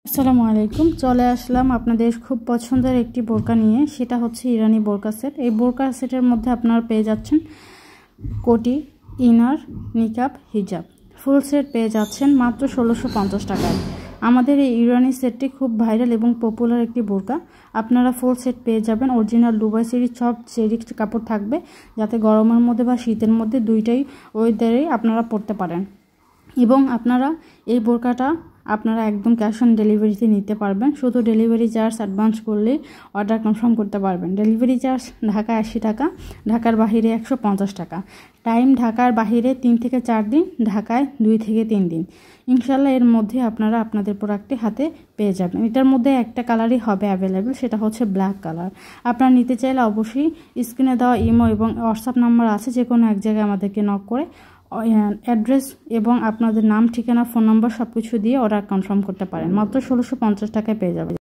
আসসালামু আলাইকুম। চলে আসলাম আপনাদের খুব পছন্দের একটি বোরকা নিয়ে। সেটা হচ্ছে ইরানি বোরকা সেট। এই বোরকা সেটের মধ্যে আপনারা পেয়ে যাচ্ছেন কোটি, ইনার, নিকাব, হিজাব। ফুল সেট পেয়ে যাচ্ছেন মাত্র 1650 টাকায়। আমাদের এই ইরানি সেটটি খুব ভাইরাল এবং পপুলার একটি বোরকা। আপনারা ফুল সেট পেয়ে যাবেন। অরিজিনাল দুবাই সিরিজ সব চেরি কাপড় থাকবে, যাতে গরমের মধ্যে বা শীতের মধ্যে দুইটাই ওয়েদারেই আপনারা পরতে পারেন। এবং আপনারা এই বোরকাটা আপনারা একদম ক্যাশ অন ডেলিভারিতে নিতে পারবেন। শুধু ডেলিভারি চার্জ অ্যাডভান্স করলেই অর্ডার কনফার্ম করতে পারবেন। ডেলিভারি চার্জ ঢাকায় 80 টাকা, ঢাকার বাহিরে 150 টাকা। টাইম ঢাকার বাহিরে 3 থেকে 4 দিন, ঢাকায় 2 থেকে 3 দিন। ইনশাল্লাহ এর মধ্যে আপনারা আপনাদের প্রোডাক্টটি হাতে পেয়ে যাবেন। এটার মধ্যে একটা কালারই হবে অ্যাভেলেবেল, সেটা হচ্ছে ব্ল্যাক কালার। আপনারা নিতে চাইলে অবশ্যই স্ক্রিনে দেওয়া ইমো এবং হোয়াটসঅ্যাপ নাম্বার আছে, যে কোনো এক জায়গায় আমাদেরকে নক করে অ্যাড্রেস এবং আপনাদের নাম, ঠিকানা, ফোন নম্বর সব কিছু দিয়ে অর্ডার কনফার্ম করতে পারেন। মাত্র 1650 টাকায় পেয়ে যাবেন।